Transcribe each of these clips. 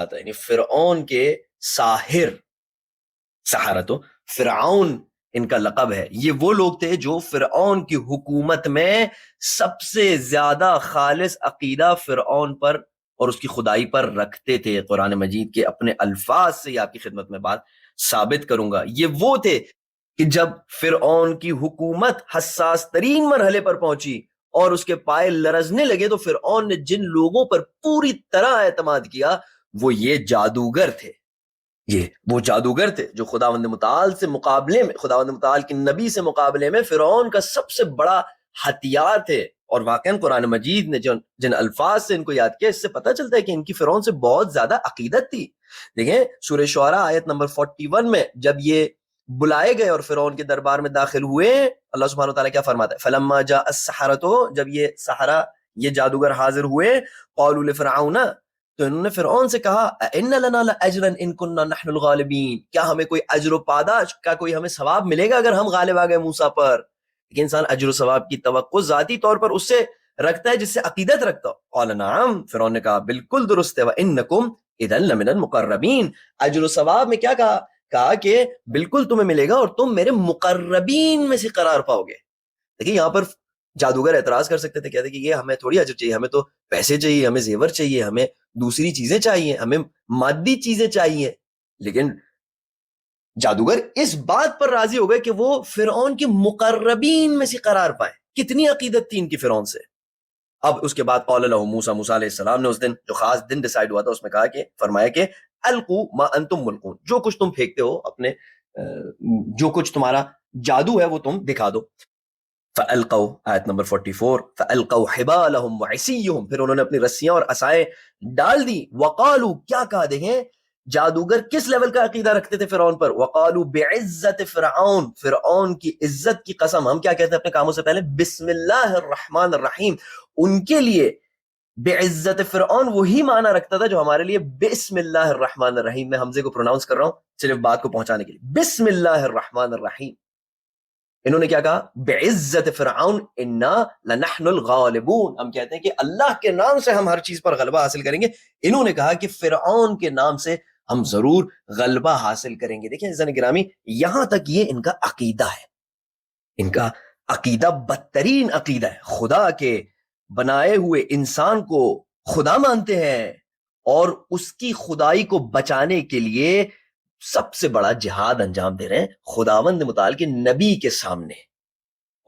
آتا ہے، یعنی فرعون کے ساحر، سحرتو فرعون ان کا لقب ہے. یہ وہ لوگ تھے جو فرعون کی حکومت میں سب سے زیادہ خالص عقیدہ فرعون پر اور اس کی خدائی پر رکھتے تھے. قرآن مجید کے اپنے الفاظ سے یہ آپ کی خدمت میں بات ثابت کروں گا. یہ وہ تھے کہ جب فرعون کی حکومت حساس ترین مرحلے پر پہنچی اور اس کے پائے لرزنے لگے تو فرعون نے جن لوگوں پر پوری طرح اعتماد کیا وہ یہ جادوگر تھے. یہ وہ جادوگر تھے جو خداوند متعال سے مقابلے میں، خداوند متعال کے نبی سے مقابلے میں فرعون کا سب سے بڑا ہتھیار تھے. اور واقعاً قرآن مجید نے جن الفاظ سے ان کو یاد کیا، اس سے پتہ چلتا ہے کہ ان کی فرعون سے بہت زیادہ عقیدت تھی. دیکھیں سورہ شعراء آیت نمبر 41 میں جب یہ بلائے گئے اور فرعون کے دربار میں داخل ہوئے، اللہ سبحانہ وتعالیٰ کیا فرماتا ہے؟ فلما جاء السحرۃ، جب یہ سحرہ، یہ جادوگر حاضر ہوئے، قالوا لفرعون، تو انہوں نے فرعون سے کہا ان لنا لاجرا ان كنا نحن الغالبین، کیا ہمیں کوئی اجر و پاداش، کیا کوئی ہمیں ثواب ملے گا اگر ہم غالب آ گئے موسیٰ پر؟ لیکن انسان اجر و ثواب کی توقع ذاتی طور پر اس سے رکھتا ہے جس سے عقیدت رکھتا ہو. قال نعم، فرعون نے کہا بالکل درست ہے، وانکم اذا لمن المقربین. اجر و ثواب میں کیا کہا کہ بالکل تمہیں ملے گا اور تم میرے مقربین میں سے قرار پاؤ گے. دیکھیں یہاں پر جادوگر اعتراض کر سکتے تھے، کہتے کہ یہ ہمیں تھوڑی اجر چاہیے، ہمیں تو پیسے چاہیے، ہمیں زیور چاہیے، ہمیں دوسری چیزیں چاہیے، ہمیں مادی چیزیں چاہیے. لیکن جادوگر اس بات پر راضی ہو گئے کہ وہ فرعون کے مقربین میں سے قرار پائیں. کتنی عقیدت تھی ان کی فرعون سے. اب اس کے بعد قال له موسیٰ، موسیٰ علیہ السلام نے اس دن جو خاص دن ڈیسائیڈ ہوا تھا اس میں کہا کہ فرمایا کہ القوا ما انتم ملقون، جو کچھ تم پھینکتے ہو، اپنے جو کچھ تمہارا جادو ہے وہ تم دکھا دو. فَأَلْقَوْا آیت نمبر 44 فَأَلْقَوْا حِبَالَهُمْ وَعِصِيَّهُمْ، پھر انہوں نے اپنی رسیاں اور عصائیں ڈال دی. وَقَالُوا، کیا کہا؟ دیکھیں جادوگر کس لیول کا عقیدہ رکھتے تھے فرعون پر. وَقَالُوا بِعِزَّةِ فرعون، فرعون کی عزت کی قسم. ہم کیا کہتے ہیں اپنے کاموں سے پہلے؟ بسم اللہ الرحمن الرحیم. ان کے لیے بعزت فرعون وہی معنی رکھتا تھا جو ہمارے لیے بسم اللہ الرحمن الرحیم. میں حمزے کو پروناؤنس کر رہا ہوں صرف بات کو پہنچانے کے لیے. بسم اللہ الرحمن الرحیم. انہوں نے کیا کہا؟ بعزت فرعون انا لنحن الغالبون. ہم کہتے ہیں کہ اللہ کے نام سے ہم ہر چیز پر غلبہ حاصل کریں گے. انہوں نے کہا کہ فرعون کے نام سے ہم ضرور غلبہ حاصل کریں گے. دیکھیں عزیزان گرامی، یہاں تک یہ ان کا عقیدہ ہے. ان کا عقیدہ بدترین عقیدہ ہے. خدا کے بنائے ہوئے انسان کو خدا مانتے ہیں اور اس کی خدائی کو بچانے کے لیے سب سے بڑا جہاد انجام دے رہے ہیں خداوند متعال کے نبی کے سامنے.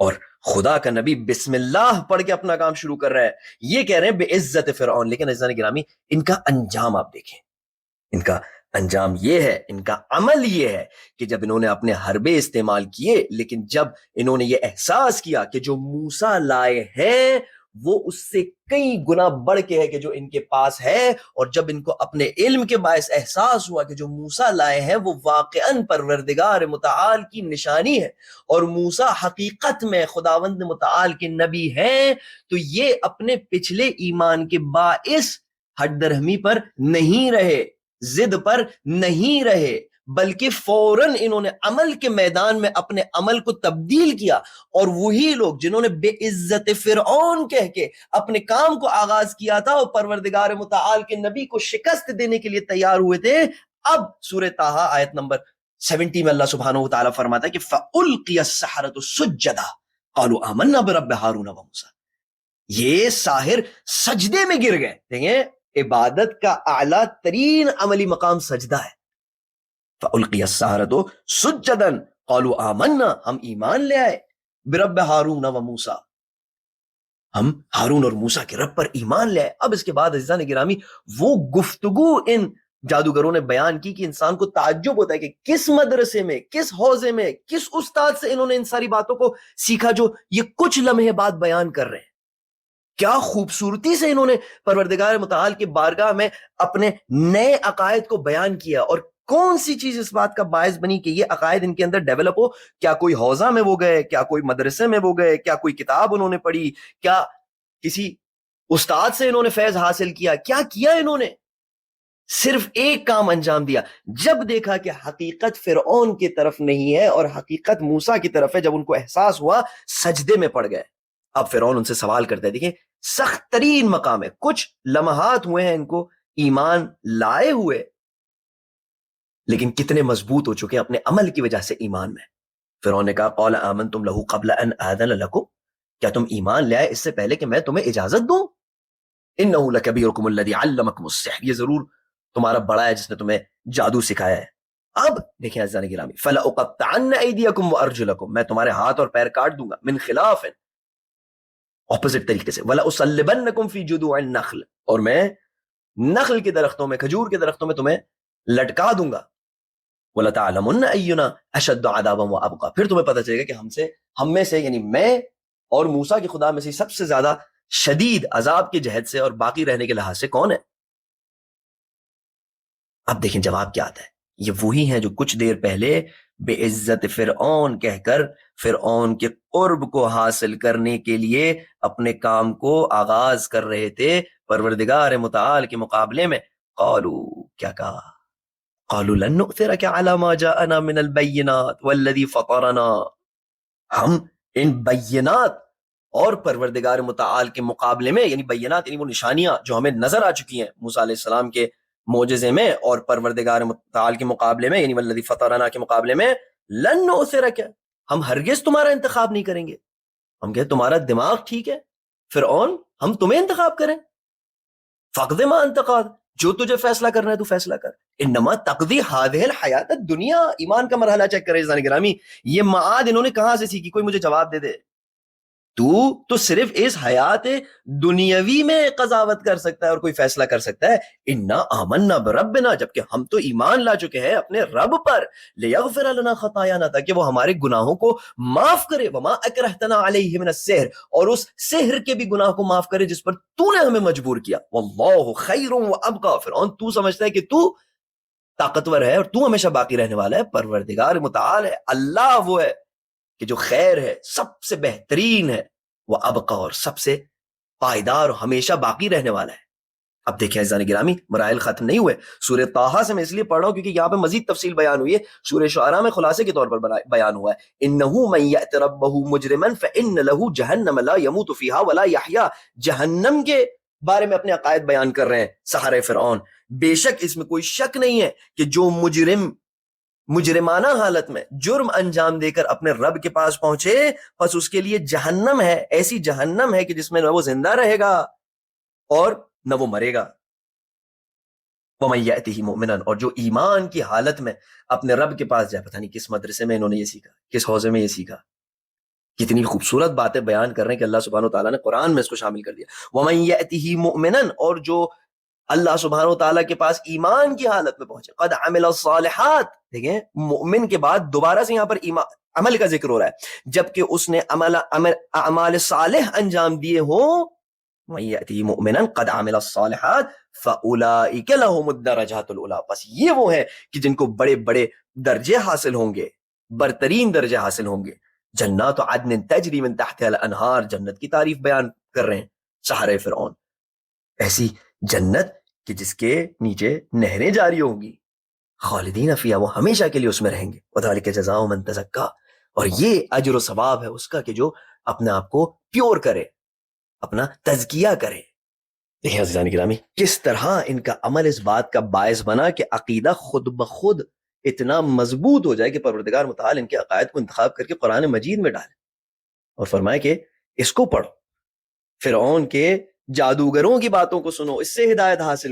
اور خدا کا نبی بسم اللہ پڑھ کے اپنا کام شروع کر رہا ہے. یہ کہہ رہے ہیں بے عزت فرعون. لیکن عزیزان گرامی ان کا انجام آپ دیکھیں. ان کا انجام یہ ہے، ان کا عمل یہ ہے کہ جب انہوں نے اپنے حربے استعمال کیے، لیکن جب انہوں نے یہ احساس کیا کہ جو موسیٰ لائے ہیں وہ اس سے کئی گنا بڑھ کے ہے کہ جو ان کے پاس ہے، اور جب ان کو اپنے علم کے باعث احساس ہوا کہ جو موسیٰ لائے ہیں وہ واقعاً پروردگار متعال کی نشانی ہے اور موسیٰ حقیقت میں خداوند متعال کے نبی ہیں، تو یہ اپنے پچھلے ایمان کے باعث ہٹ درہمی پر نہیں رہے، ضد پر نہیں رہے، بلکہ فوراً انہوں نے عمل کے میدان میں اپنے عمل کو تبدیل کیا. اور وہی لوگ جنہوں نے بے عزت فرعون کہہ کے اپنے کام کو آغاز کیا تھا اور پروردگار متعال کے نبی کو شکست دینے کے لیے تیار ہوئے تھے، اب سورہ طٰہٰ آیت نمبر 70 میں اللہ سبحانہ وتعالیٰ فرماتا ہے کہ فَأُلْقِيَ السَّحَرَةُ سُجَّدًا قَالُوا آمَنَّا بِرَبِّ هَارُونَ وَمُوسَىٰ. یہ ساحر سجدے میں گر گئے. دیکھیں عبادت کا اعلیٰ ترین عملی مقام سجدہ ہے. فَأُلْقِيَ السَّحَرَةُ سُجَّدًا قَالُوا آمَنَّا، ہم ایمان لے آئے، بِرَبِّ هَارُونَ وَمُوسَىٰ، ہم ہارون اور موسیٰ کے رب پر ایمان لے آئے. اب اس کے بعد عزیزان گرامی وہ گفتگو ان جادوگروں نے بیان کی کہ انسان کو تعجب ہوتا ہے کہ کس مدرسے میں، کس حوزے میں، کس استاد سے انہوں نے ان ساری باتوں کو سیکھا جو یہ کچھ لمحے بعد بیان کر رہے ہیں. کیا خوبصورتی سے انہوں نے پروردگار متعال کی بارگاہ میں اپنے نئے عقائد کو بیان کیا. اور کون سی چیز اس بات کا باعث بنی کہ یہ عقائد ان کے اندر ڈیولپ ہو؟ کیا کوئی حوزہ میں وہ گئے؟ کیا کوئی مدرسے میں وہ گئے؟ کیا کوئی کتاب انہوں نے پڑھی؟ کیا کسی استاد سے انہوں نے فیض حاصل کیا؟ کیا کیا انہوں نے؟ صرف ایک کام انجام دیا. جب دیکھا کہ حقیقت فرعون کی طرف نہیں ہے اور حقیقت موسیٰ کی طرف ہے، جب ان کو احساس ہوا سجدے میں پڑ گئے. اب فرعون ان سے سوال کرتا ہے. دیکھیں سخت ترین مقام ہے. کچھ لمحات ہوئے ہیں ان کو ایمان لائے ہوئے لیکن کتنے مضبوط ہو چکے اپنے عمل کی وجہ سے ایمان میں. فرعون نے کہا قال آمنتم لہ قبل ان آذن لکم، کیا تم ایمان لے آئے اس سے پہلے کہ میں تمہیں اجازت دوں؟ انہ لکبیرکم الذی علمکم السحر، یہ ضرور تمہارا بڑا ہے جس نے تمہیں جادو سکھایا ہے. اب دیکھیں عزیزان گرامی، فلاقطعن ایدیکم وارجلکم، میں تمہارے ہاتھ اور پیر کاٹ دوں گا، من خلاف، اپوزٹ طریقے سے، ولاصلبنکم فی جذوع النخل، اور میں نخل کے درختوں میں، کھجور کے درختوں میں تمہیں لٹکا دوں گا. وَلَتَعْلَمُنَّ أَيُّنَا أَشَدُّ عَذَابًا وَأَبْقَىٰ، پھر تمہیں پتہ چلے گا کہ ہم میں سے یعنی میں اور موسیٰ کے خدا میں سے سب سے زیادہ شدید عذاب کے جہد سے اور باقی رہنے کے لحاظ سے کون ہے. اب دیکھیں جواب کیا آتا ہے. یہ وہی ہیں جو کچھ دیر پہلے بے عزت فرعون کہہ کر فرعون کے قرب کو حاصل کرنے کے لیے اپنے کام کو آغاز کر رہے تھے پروردگار متعال کے مقابلے میں. قالوا، کیا کہا؟ قالوا لن نؤثرك على ما جاءنا من البينات والذي فطرنا، ہم ان بینات اور پروردگار متعال کے مقابلے میں، یعنی بینات یعنی وہ نشانیاں جو ہمیں نظر آ چکی ہیں موسیٰ علیہ السلام کے معجزے میں، اور پروردگار متعال کے مقابلے میں یعنی والذی فطرنا کے مقابلے میں، لن نؤثرک، ہم ہرگز تمہارا انتخاب نہیں کریں گے. ہم کہتے تمہارا دماغ ٹھیک ہے فرعون، ہم تمہیں انتخاب کریں؟ فقد ما انت قاض، جو تجھے فیصلہ کرنا ہے تو فیصلہ کر. انما تقضی هذه الحیات الدنیا، ایمان کا مرحلہ چیک کرے عزیزان گرامی. یہ معاد انہوں نے کہاں سے سیکھی؟ کوئی مجھے جواب دے دے. تو صرف اس حیات دنیاوی میں قضاوت کر سکتا ہے اور کوئی فیصلہ کر سکتا ہے. انا آمنا بربنا، جبکہ ہم تو ایمان لا چکے ہیں اپنے رب پر. لیغفر لنا خطایانا، تاکہ وہ ہمارے گناہوں کو معاف کرے. وما اکرہتنا علیہ من السحر، اور اس سحر کے بھی گناہ کو معاف کرے جس پر تو نے ہمیں مجبور کیا. واللہ خیر وابقی، فرعون تو سمجھتا ہے کہ تو طاقتور ہے اور تو ہمیشہ باقی رہنے والا ہے. پروردگار متعال ہے، اللہ وہ ہے کہ جو خیر ہے، سب سے بہترین ہے، وہ ابقا، اور سب سے پائیدار اور ہمیشہ باقی رہنے والا ہے. اب دیکھیں عزیزان گرامی، مراحل ختم نہیں ہوئے. سورہ طٰہٰ سے میں اس لیے پڑھ رہا ہوں کیونکہ یہاں پہ مزید تفصیل بیان ہوئی ہے. سورہ شعراء میں خلاصے کے طور پر بیان ہوا ہے، انہ من یأت ربہ مجرما فإن لہ جہنم لا یموت فیہا ولا یحیا. جہنم کے بارے میں اپنے عقائد بیان کر رہے ہیں سحرہ فرعون. بے شک اس میں کوئی شک نہیں ہے کہ جو مجرمانہ حالت میں جرم انجام دے کر اپنے رب کے پاس پہنچے، پس اس کے لیے جہنم ہے، ایسی جہنم ہے کہ جس میں نہ وہ زندہ رہے گا اور نہ وہ مرے گا. وَمَن يَأْتِهِ مُؤْمِنًا، اور جو ایمان کی حالت میں اپنے رب کے پاس جائے. پتہ نہیں کس مدرسے میں انہوں نے یہ سیکھا، کس حوزے میں یہ سیکھا. کتنی خوبصورت باتیں بیان کر رہے ہیں کہ اللہ سبحانہ وتعالیٰ نے قرآن میں اس کو شامل کر دیا. وَمَن يَأْتِهِ مُؤْمِنًا، اور جو اللہ سبحانہ وتعالیٰ کے پاس ایمان کی حالت میں پہنچے. قد عمل الصالحات، دیکھیں مؤمن کے بعد دوبارہ سے یہاں پر عمل کا ذکر ہو رہا ہے، جبکہ اس نے اعمال صالح انجام دیے ہوں. وَمَن يَأْتِهِ مُؤْمِنًا قَدْ عَمِلَ الصَّالِحَاتِ فَأُولَٰئِكَ لَهُمُ الدَّرَجَاتُ الْعُلَىٰ، بس یہ وہ ہیں کہ جن کو بڑے بڑے درجے حاصل ہوں گے، برترین درجے حاصل ہوں گے. جنات عدن تجری من تحتها الانہار، جنت کی تعریف بیان کر رہے ہیں سحرہ فرعون. ایسی جنت کہ جس کے نیچے نہریں جاری ہوں گی، خالدین فیہا، وہ ہمیشہ کے لیے اس میں رہیں گے. وذالک جزاء من تزکا، اور یہ اجر و ثواب ہے اس کا کہ جو اپنے آپ کو پیور کرے، اپنا تزکیہ کرے. دیکھیں عزیزان گرامی کس طرح ان کا عمل اس بات کا باعث بنا کہ عقیدہ خود بخود اتنا مضبوط ہو جائے کہ پروردگار متعال ان کے عقائد کو انتخاب کر کے قرآن مجید میں ڈالے اور فرمائے کہ اس کو پڑھو، فرعون کے جادوگروں کی باتوں کو سنو، اس سے ہدایت حاصل